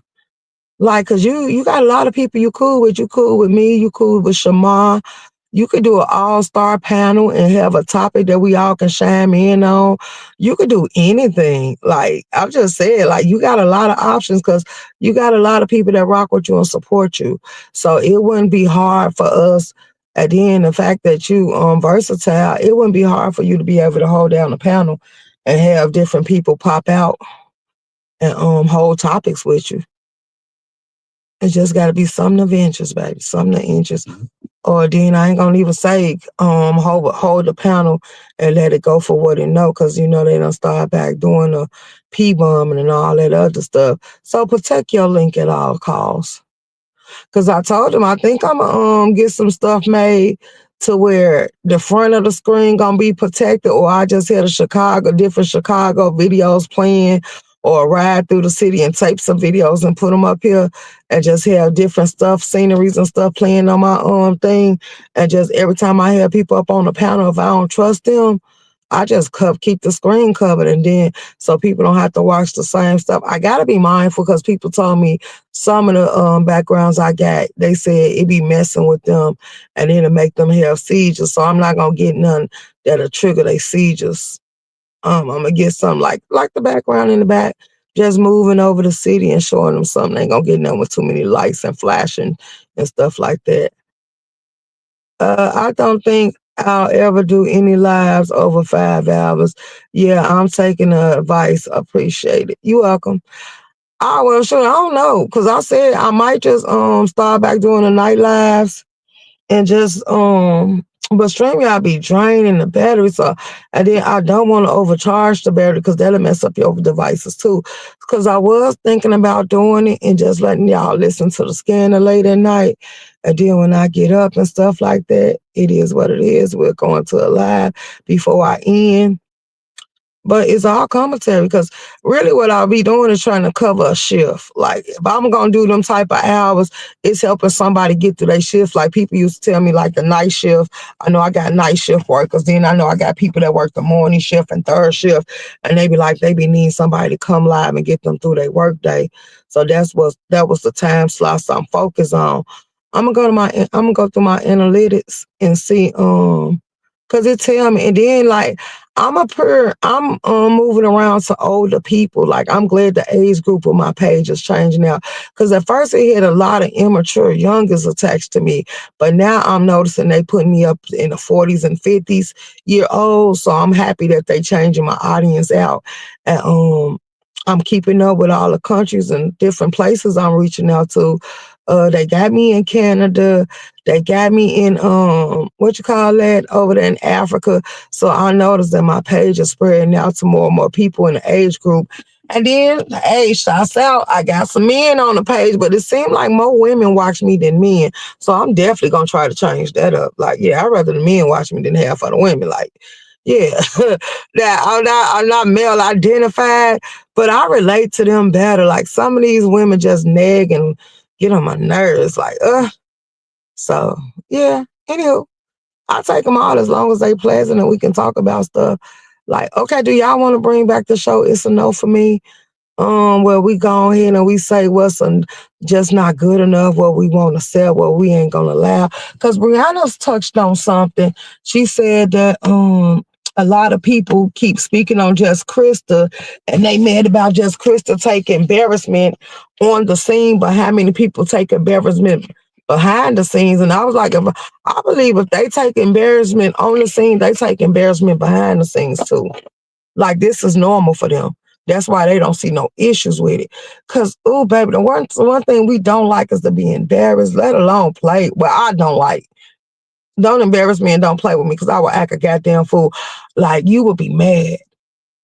Like, cause you got a lot of people you cool with. You cool with me. You cool with Shamar. You could do an all-star panel and have a topic that we all can chime in on. You could do anything. Like I've just said, like you got a lot of options because you got a lot of people that rock with you and support you. So it wouldn't be hard for us. At the end, the fact that you versatile, it wouldn't be hard for you to be able to hold down the panel and have different people pop out and hold topics with you. It just got to be something of interest, baby. Something of interest. Or then I ain't gonna even say hold the panel and let it go for what it know, cause you know they done start back doing the P bombing and all that other stuff. So protect your link at all costs. Cause I told him I think I'm gonna get some stuff made to where the front of the screen gonna be protected, or I just had different Chicago videos playing, or ride through the city and tape some videos and put them up here, and just have different stuff, sceneries and stuff playing on my thing, and just every time I have people up on the panel, if I don't trust them, I just keep the screen covered, and then so people don't have to watch the same stuff. I gotta be mindful because people told me some of the backgrounds I got, they said it be messing with them, and it'll make them have seizures. So I'm not gonna get none that'll trigger their seizures. I'm gonna get something like the background in the back, just moving over the city and showing them something. Ain't gonna get none with too many lights and flashing and stuff like that. I don't think I'll ever do any lives over 5 hours. Yeah, I'm taking the advice. Appreciate it. You're welcome. Well, sure. I don't know, cause I said I might just start back doing the night lives and just but StreamYard be draining the battery, so and then I don't want to overcharge the battery because that'll mess up your devices too. Because I was thinking about doing it and just letting y'all listen to the scanner late at night, and then when I get up and stuff like that, it is what it is. We're going to a live before I end. But it's all commentary because really what I'll be doing is trying to cover a shift. Like if I'm gonna do them type of hours, it's helping somebody get through their shift. Like people used to tell me like the night shift. I know I got night shift workers. Then I know I got people that work the morning shift and third shift, and they be like they be needing somebody to come live and get them through their work day. So that was the time slots I'm focused on. I'm gonna go through my analytics and see cause it tell me, and then like I'm moving around to older people. Like I'm glad the age group of my page is changing now. Cause at first it had a lot of immature youngers attached to me, but now I'm noticing they putting me up in the 40s and 50s year olds. So I'm happy that they changing my audience out, and I'm keeping up with all the countries and different places I'm reaching out to. They got me in Canada. They got me in what you call that over there in Africa. So I noticed that my page is spreading out to more and more people in the age group. And then the age shots out. I got some men on the page, but it seemed like more women watch me than men. So I'm definitely gonna try to change that up. Like, yeah, I'd rather the men watch me than half of the women. Like, Yeah, that I'm not male identified, but I relate to them better. Like some of these women just nag and get on my nerves. Like, So yeah. Anywho, I take them all as long as they pleasant and we can talk about stuff. Like, okay, do y'all want to bring back the show? It's a no for me. Where we go ahead and we say what's just not good enough, what we want to sell, what we ain't gonna allow. Because Brianna's touched on something. She said that a lot of people keep speaking on Just Krista and they mad about Just Krista take embarrassment on the scene, but how many people take embarrassment behind the scenes? And I was like, I believe if they take embarrassment on the scene, they take embarrassment behind the scenes too. Like this is normal for them. That's why they don't see no issues with it. Cause oh baby, the one thing we don't like is to be embarrassed, let alone play. Well, I don't like. Don't embarrass me and don't play with me because I will act a goddamn fool. Like you will be mad.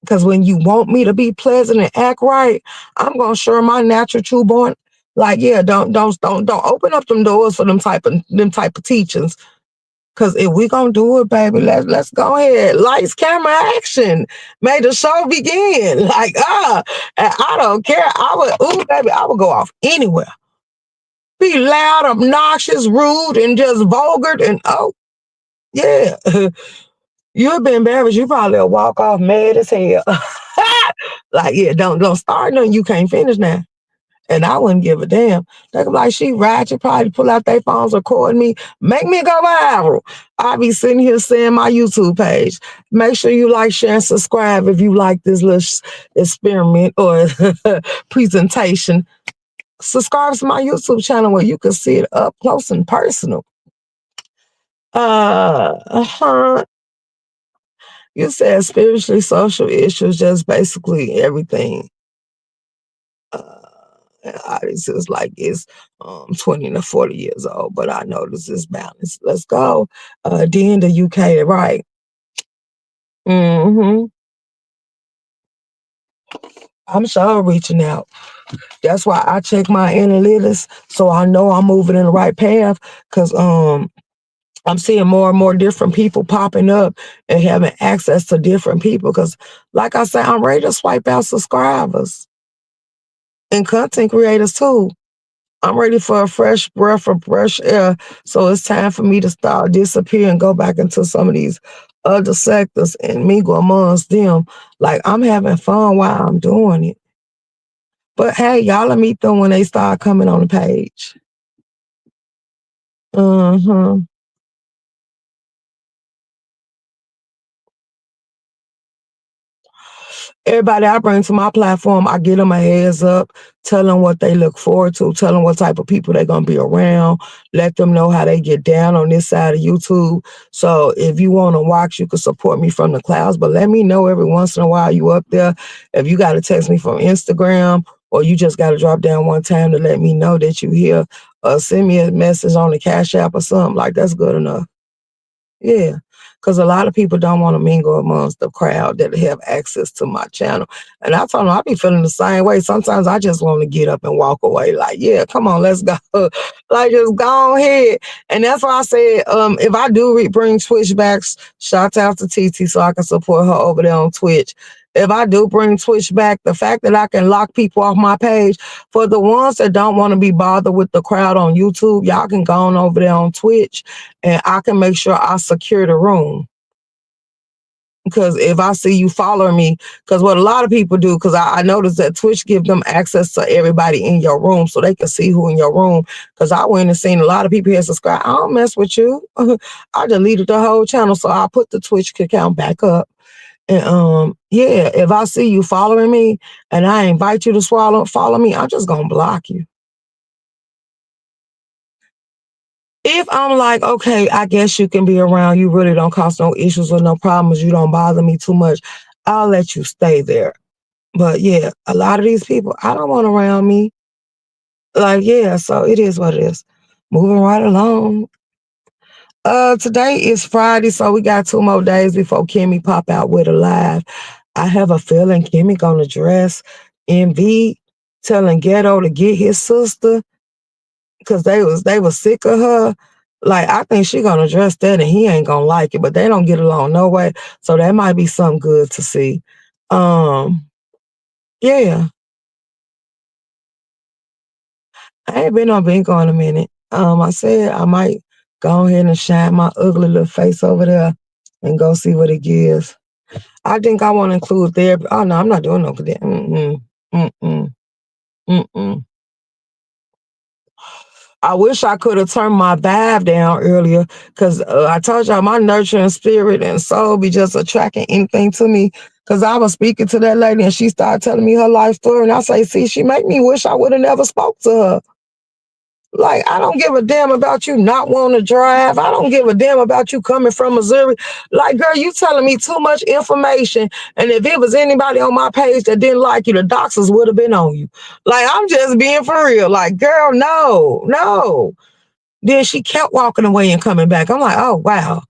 Cause when you want me to be pleasant and act right, I'm gonna show my natural true born. Like, yeah, don't open up them doors for them type of teachings. Cause if we gonna do it, baby, let's go ahead. Lights, camera, action. May the show begin. Like, and I don't care. Baby, I would go off anywhere. Be loud, obnoxious, rude, and just vulgar. And yeah. You'll be embarrassed. You probably will walk off mad as hell. Like, yeah, don't start nothing you can't finish now. And I wouldn't give a damn. They could be like, she ratchet, probably pull out their phones, record me, make me go viral. I'll be sitting here saying my YouTube page. Make sure you like, share, and subscribe if you like this little experiment or presentation. Subscribe to my YouTube channel where you can see it up close and personal. Uh-huh. You said spiritually social issues, just basically everything. Artist is like it's 20 to 40 years old, but I notice this balance. Let's go. D in the UK, right? hmm I'm sure reaching out. That's why I check my analytics so I know I'm moving in the right path. Cause I'm seeing more and more different people popping up and having access to different people. Cause like I said, I'm ready to swipe out subscribers and content creators too. I'm ready for a fresh breath of fresh air. So it's time for me to start disappear and go back into some of these other sectors and me go amongst them. Like I'm having fun while I'm doing it. But hey, y'all will meet them when they start coming on the page. Mm-hmm. Everybody I bring to my platform, I get them a heads up, tell them what they look forward to, tell them what type of people they're going to be around, let them know how they get down on this side of YouTube. So if you want to watch, you can support me from the clouds, but let me know every once in a while you up there. If you got to text me from Instagram or you just got to drop down one time to let me know that you here, send me a message on the Cash App or something, like that's good enough. Yeah, because a lot of people don't want to mingle amongst the crowd that have access to my channel. And I told them I be feeling the same way. Sometimes I just want to get up and walk away. Like, yeah, come on, let's go. Like, just go ahead. And that's why I said, if I do bring Twitch back, shout out to TT so I can support her over there on Twitch. If I do bring Twitch back, the fact that I can lock people off my page, for the ones that don't want to be bothered with the crowd on YouTube, y'all can go on over there on Twitch and I can make sure I secure the room. Because if I see you following me, because what a lot of people do, because I noticed that Twitch give them access to everybody in your room so they can see who in your room. Because I went and seen a lot of people here subscribe. I don't mess with you. I deleted the whole channel, so I put the Twitch account back up. And yeah, if I see you following me and I invite you to follow me, I'm just gonna block you. If I'm like, okay, I guess you can be around, you really don't cause no issues or no problems, you don't bother me too much, I'll let you stay there. But yeah, a lot of these people, I don't want around me. Like, yeah, so it is what it is. Moving right along. Today is Friday, so we got 2 more days before Kimmy pop out with a live. I have a feeling Kimmy gonna dress MV, telling Ghetto to get his sister because they was sick of her. Like, I think she gonna address that and he ain't gonna like it, but they don't get along no way. So that might be something good to see. Um, yeah, I ain't been on Bingo in a minute. I said I might go ahead and shine my ugly little face over there and go see what it gives. I think I want to include therapy. Oh no, I'm not doing no cadet. Mm-mm. Mm-mm. Mm-mm. I wish I could have turned my vibe down earlier because I told y'all my nurturing spirit and soul be just attracting anything to me. Because I was speaking to that lady and she started telling me her life story. And I say, see, she make me wish I would have never spoke to her. Like, I don't give a damn about you not wanting to drive. I don't give a damn about you coming from Missouri. Like, girl, you telling me too much information. And if it was anybody on my page that didn't like you, the doxers would have been on you. Like, I'm just being for real. Like, girl, no, no. Then she kept walking away and coming back. I'm like, oh, wow.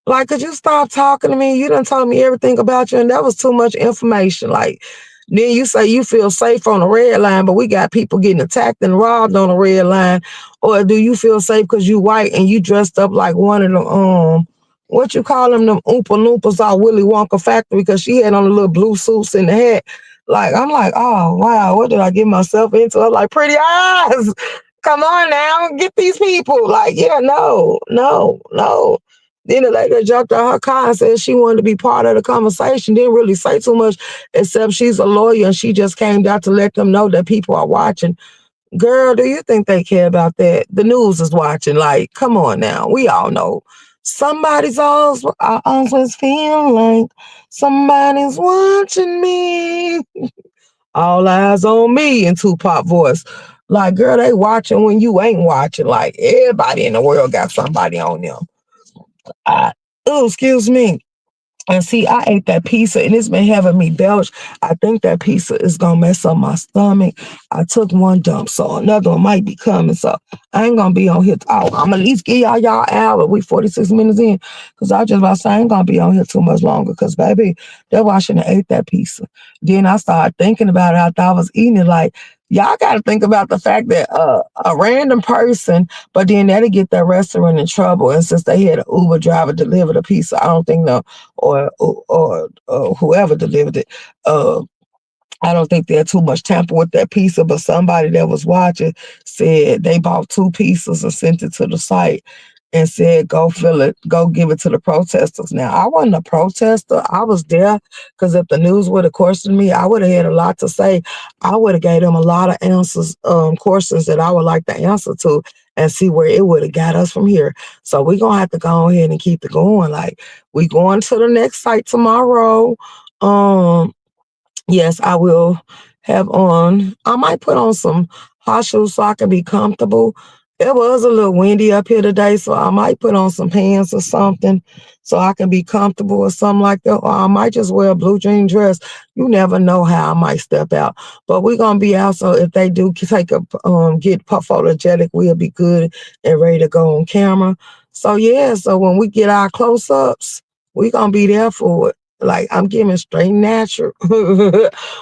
Like, could you stop talking to me? You done told me everything about you, and that was too much information. Like, then you say you feel safe on the red line, but we got people getting attacked and robbed on the red line. Or do you feel safe because you white and you dressed up like one of them, what you call them Oompa Loompas out Willy Wonka factory because she had on the little blue suits in the hat. Like, I'm like, oh, wow, what did I get myself into? I'm like, pretty eyes. Come on now, get these people. Like, yeah, no, no, no. Then the lady jumped out her car and said she wanted to be part of the conversation. Didn't really say too much, except she's a lawyer and she just came down to let them know that people are watching. Girl, do you think they care about that? The news is watching. Like, come on now. We all know. Somebody's always, I always feel like somebody's watching me. All eyes on me in Tupac voice. Like, girl, they watching when you ain't watching. Like, everybody in the world got somebody on them. Oh, excuse me. And see, I ate that pizza and it's been having me belch. I think that pizza is gonna mess up my stomach. I took one dump, so another one might be coming. So I ain't gonna be on here. Oh, I'm gonna at least give y'all hour. We 46 minutes in. Cause I just about to say I ain't gonna be on here too much longer. Cause baby, that's why I shouldn't have ate that pizza. Then I started thinking about it after I was eating it. Like, y'all gotta think about the fact that a random person, but then that'll get that restaurant in trouble. And since they had an Uber driver deliver the pizza, I don't think no or whoever delivered it. I don't think they had too much tamper with that pizza, but somebody that was watching said they bought two pizzas and sent it to the site and said, go fill it, go give it to the protesters. Now, I wasn't a protester. I was there because if the news would have questioned me, I would have had a lot to say. I would have gave them a lot of answers, questions that I would like to answer to and see where it would have got us from here. So we're going to have to go ahead and keep it going. Like, we going to the next site tomorrow. Um, Yes, I will have on. I might put on some hot shoes so I can be comfortable. It was a little windy up here today, so I might put on some pants or something so I can be comfortable or something like that. Or I might just wear a blue jean dress. You never know how I might step out. But we're gonna be out, so if they do take a get photogenic, we'll be good and ready to go on camera. So yeah, so when we get our close ups, we're gonna be there for it. Like, I'm giving straight natural.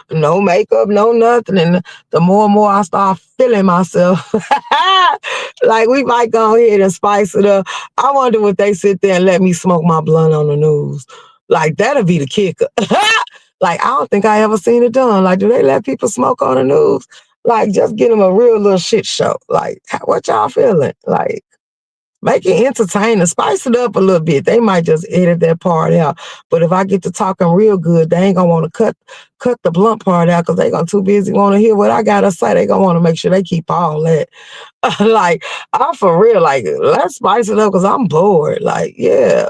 No makeup, no nothing. And the more and more I start feeling myself, like we might go ahead and spice it up. I wonder if they sit there and let me smoke my blunt on the news. Like, that'll be the kicker. Like, I don't think I ever seen it done. Like, do they let people smoke on the news? Like, just get them a real little shit show. Like, what y'all feeling? Like, make it entertaining, spice it up a little bit. They might just edit that part out. But if I get to talking real good, they ain't gonna want to cut the blunt part out because they gonna too busy want to hear what I gotta say. They gonna want to make sure they keep all that. Like, I'm for real. Like, let's spice it up because I'm bored. Like, yeah.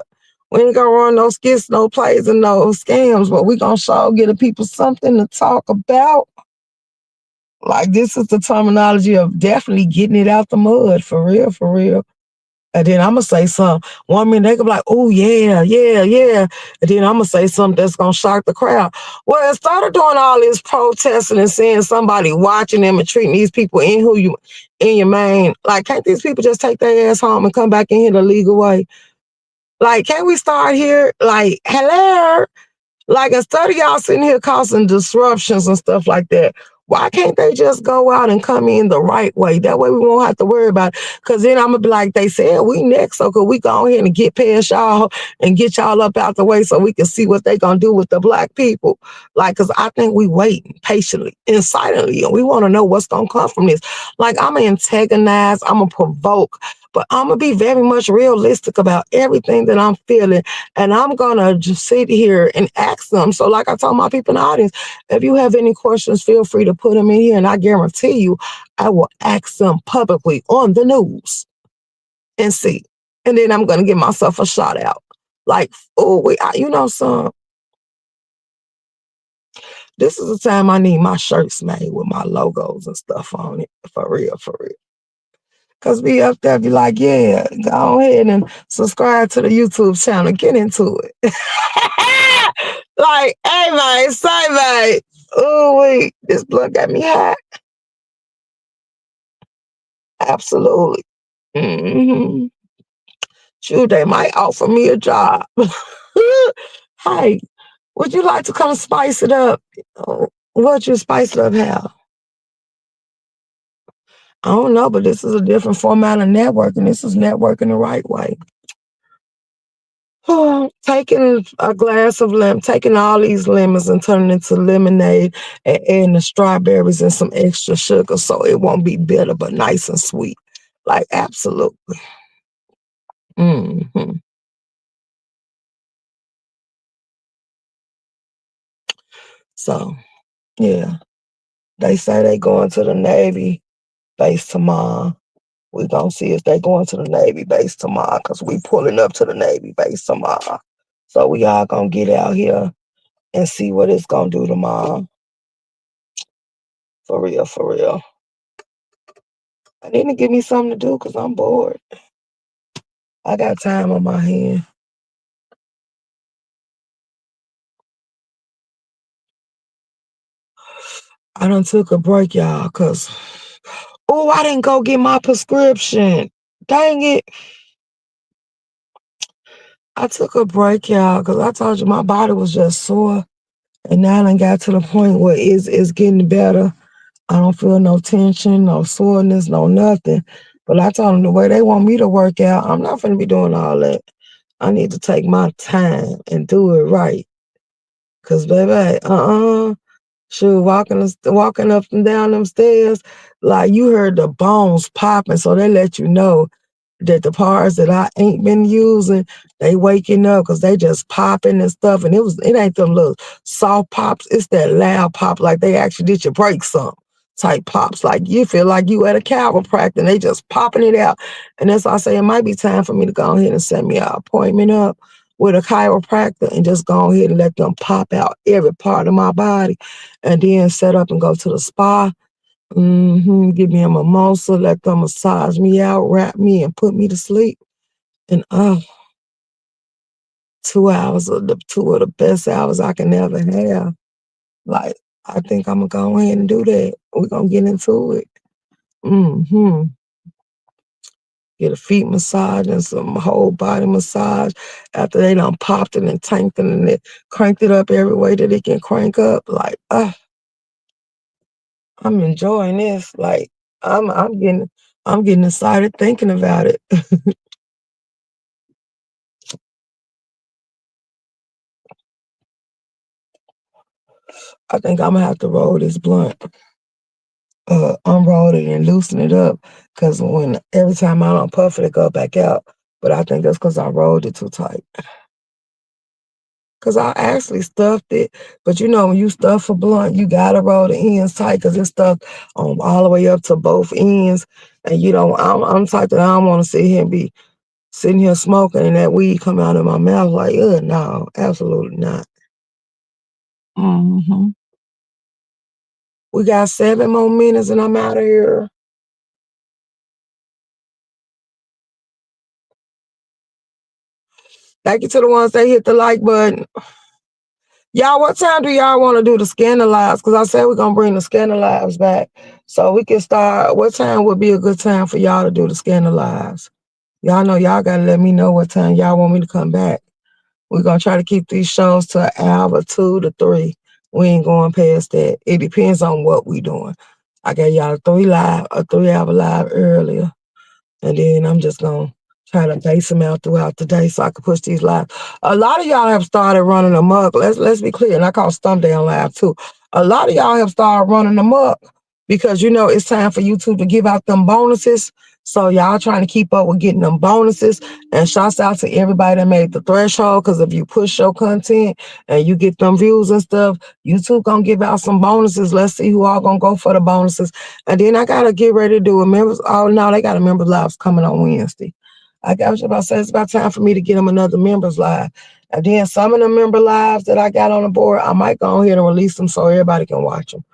We ain't gonna run no skits, no plays, and no scams, but we gonna show get the people something to talk about. Like, this is the terminology of definitely getting it out the mud, for real, for real. And then I'm gonna say something. 1 minute they gonna be like, oh yeah, yeah, yeah. And then I'm gonna say something that's gonna shock the crowd. Well, instead of doing all this protesting and seeing somebody watching them and treating these people in your main, like, can't these people just take their ass home and come back in here the legal way? Like, can't we start here? Like, hello? Like, instead of y'all sitting here causing disruptions and stuff like that, Why can't they just go out and come in the right way? That way we won't have to worry about it. Because then I'm going to be like, they said we next, so could we go ahead and get past y'all and get y'all up out the way so we can see what they going to do with the black people? Like, because I think we waiting patiently and silently, and we want to know what's going to come from this. Like, I'm going to antagonize, I'm going to provoke, but I'm going to be very much realistic about everything that I'm feeling. And I'm going to just sit here and ask them. So like I told my people in the audience, if you have any questions, feel free to put them in here. And I guarantee you, I will ask them publicly on the news and see. And then I'm going to give myself a shout out. Like, oh, wait, you know, son, this is the time I need my shirts made with my logos and stuff on it. For real, for real. Because be up there, be like, yeah, go ahead and subscribe to the YouTube channel. Get into it. Like, hey, man, say, man. Oh, wait, this blood got me hot. Absolutely. Mm-hmm. Shoot, they might offer me a job. Hey, would you like to come spice it up? What you spice it up, Hal? I don't know, but this is a different format of networking. This is networking the right way. Taking a glass of lemon, taking all these lemons and turning it into lemonade and adding the strawberries and some extra sugar so it won't be bitter but nice and sweet. Like, absolutely. Mm-hmm. So, yeah, they say they going to the Navy base tomorrow. We gonna see if they going to the Navy base tomorrow because we pulling up to the Navy base tomorrow. So we all gonna get out here and see what it's gonna do tomorrow. For real, for real. I need to give me something to do because I'm bored. I got time on my hand. I done took a break, y'all, because, oh, I didn't go get my prescription. Dang it. I took a break, y'all, because I told you my body was just sore. And now I done got to the point where it's getting better. I don't feel no tension, no soreness, no nothing. But I told them the way they want me to work out, I'm not going to be doing all that. I need to take my time and do it right. Because, baby, shoot, walking up and down them stairs, like you heard the bones popping, so they let you know that the parts that I ain't been using, they waking up because they just popping and stuff. And it ain't them little soft pops, it's that loud pop, like they actually did your break some type pops. Like you feel like you at a chiropractor and they just popping it out. And that's why I say it might be time for me to go ahead and set me an appointment up with a chiropractor and just go ahead and let them pop out every part of my body and then set up and go to the spa. Give me a mimosa, let them massage me out, wrap me, and put me to sleep. And 2 hours of two of the best hours I can ever have. Like, I think I'm gonna go ahead and do that. We're gonna get into it. Mm-hmm. Get a feet massage and some whole body massage after they done popped it and tanked it and it cranked it up every way that it can crank up. Like, I'm enjoying this. Like, I'm getting excited thinking about it. I think I'm gonna have to roll this blunt, unroll it and loosen it up. Cause every time I don't puff it, it go back out. But I think that's cause I rolled it too tight. Cause I actually stuffed it, but you know when you stuff a blunt, you gotta roll the ends tight, cause it's stuck all the way up to both ends. And you know I'm the type that I don't want to sit here and be sitting here smoking and that weed come out of my mouth like, no, absolutely not. Mm-hmm. We got 7 more minutes and I'm out of here. Thank you to the ones that hit the like button. Y'all, what time do y'all want to do the scanner lives? Because I said we're going to bring the scanner lives back. So we can start. What time would be a good time for y'all to do the scanner lives? Y'all know y'all got to let me know what time y'all want me to come back. We're going to try to keep these shows to an hour, 2 to 3. We ain't going past that. It depends on what we doing. I gave y'all a 3 hour live earlier. And then I'm just gonna try to base them out throughout the day so I can push these live. A lot of y'all have started running amok. Let's be clear, and I call Stump Down Live too. A lot of y'all have started running amok because you know it's time for YouTube to give out them bonuses. So y'all trying to keep up with getting them bonuses. And shouts out to everybody that made the threshold, because if you push your content and you get them views and stuff, YouTube gonna give out some bonuses. Let's see who all gonna go for the bonuses. And then I gotta get ready to do a members. Oh no, they got a members live coming on Wednesday. I was about to say it's about time for me to get them another members live. And then some of the member lives that I got on the board, I might go ahead and release them so everybody can watch them.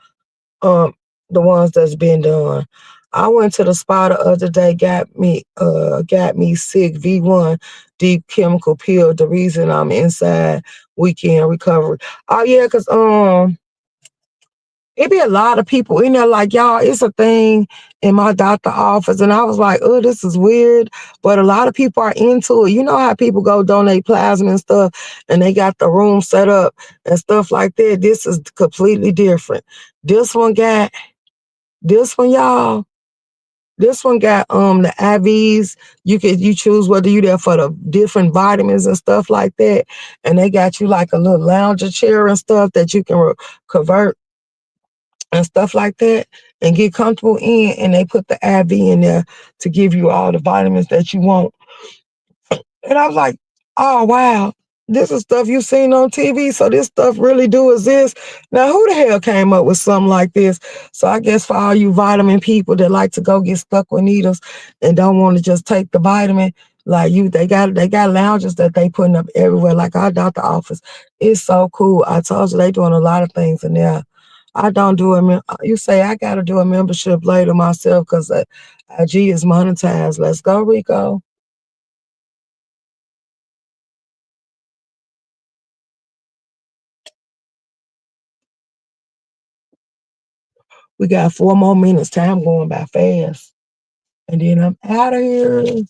Um, the ones that's been done. I went to the spa the other day, got me sick V1 deep chemical pill. The reason I'm inside weekend recovery. Oh yeah, cause it be a lot of people in there like, y'all, it's a thing in my doctor office. And I was like, oh, this is weird. But a lot of people are into it. You know how people go donate plasma and stuff, and they got the room set up and stuff like that. This is completely different. This one got, y'all. This one got the IVs. You choose whether you there for the different vitamins and stuff like that. And they got you like a little lounger chair and stuff that you can convert and stuff like that and get comfortable in, and they put the IV in there to give you all the vitamins that you want. And I was like, oh wow, this is stuff you seen on TV, so this stuff really do exist. Now who the hell came up with something like this? So I guess for all you vitamin people that like to go get stuck with needles and don't want to just take the vitamin, like you, they got lounges that they putting up everywhere, like our doctor office. It's so cool. I told you they doing a lot of things in there. I don't do a. You say I got to do a membership later myself because IG is monetized. Let's go, Rico. We got 4 more minutes. Time going by fast, and then I'm out of here.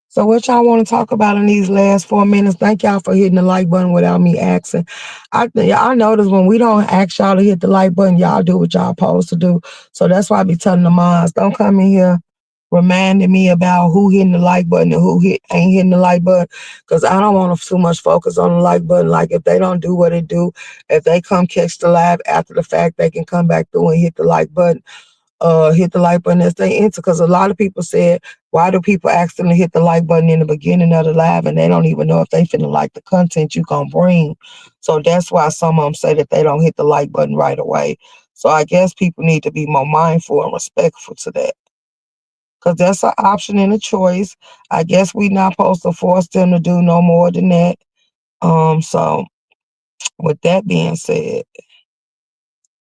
So what y'all want to talk about in these last 4 minutes? Thank y'all for hitting the like button without me asking. I notice when we don't ask y'all to hit the like button, y'all do what y'all supposed to do. So that's why I be telling the moms, don't come in here reminding me about who hitting the like button and ain't hitting the like button, because I don't want too much focus on the like button. Like if they don't do what it do, if they come catch the live after the fact, they can come back through and hit the like button. Hit the like button as they enter, because a lot of people said, why do people ask them to hit the like button in the beginning of the live and they don't even know if they finna like the content you gonna bring? So that's why some of them say that they don't hit the like button right away. So I guess people need to be more mindful and respectful to that, because that's an option and a choice. I guess we not supposed to force them to do no more than that. So with that being said,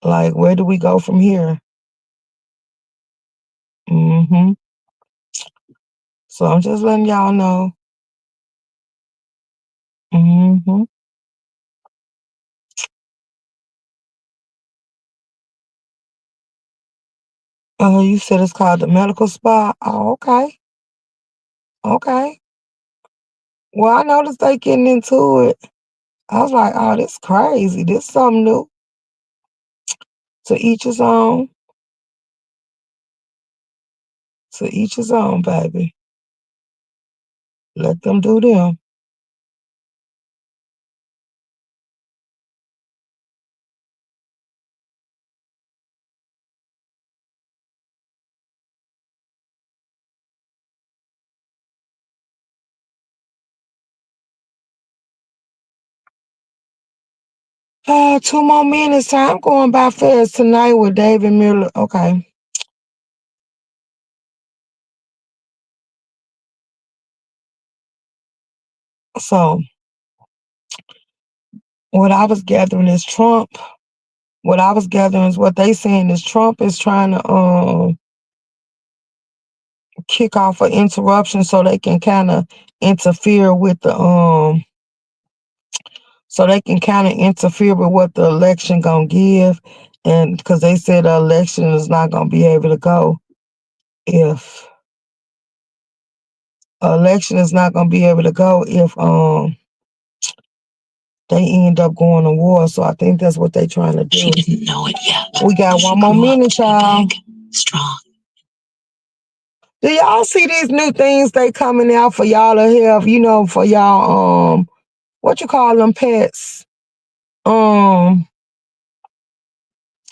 like, where do we go from here? Mm-hmm. So I'm just letting y'all know. Mm-hmm. You said it's called the medical spa. Oh, okay. Okay. Well, I noticed they getting into it. I was like, oh, this crazy. This something new. To each his own. To each his own, baby. Let them do them. 2 more minutes. Time going by fast tonight with David Miller. Okay. So what I was gathering is Trump. What I was gathering is what they saying is Trump is trying to kick off an interruption so they can kind of interfere with the so they can kind of interfere with what the election gonna give, and because they said the election is not gonna be able to go if election is not gonna be able to go if they end up going to war. So I think that's what they trying to do. She didn't know it yet. We got one more minute, y'all. Strong. Do y'all see these new things they coming out for y'all to have, for y'all, what you call them pets? Um,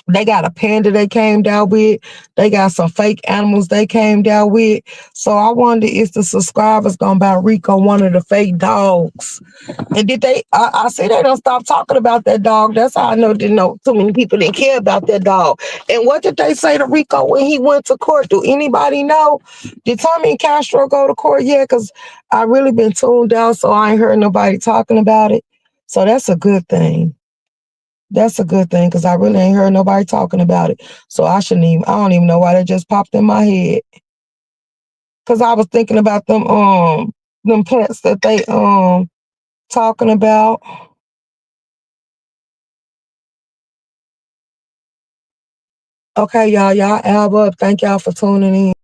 They got a panda they came down with. They got some fake animals they came down with. So I wonder if the subscribers gonna buy Rico one of the fake dogs. And did they? I see they don't stop talking about that dog. That's how I know didn't know too many people didn't care about that dog. And what did they say to Rico when he went to court? Do anybody know? Did Tommy and Castro go to court yet? Because I really been tuned out, so I ain't heard nobody talking about it. So that's a good thing. That's a good thing because I really ain't heard nobody talking about it. So I don't even know why that just popped in my head. Cause I was thinking about them pets that they talking about. Okay, y'all ab up. Thank y'all for tuning in.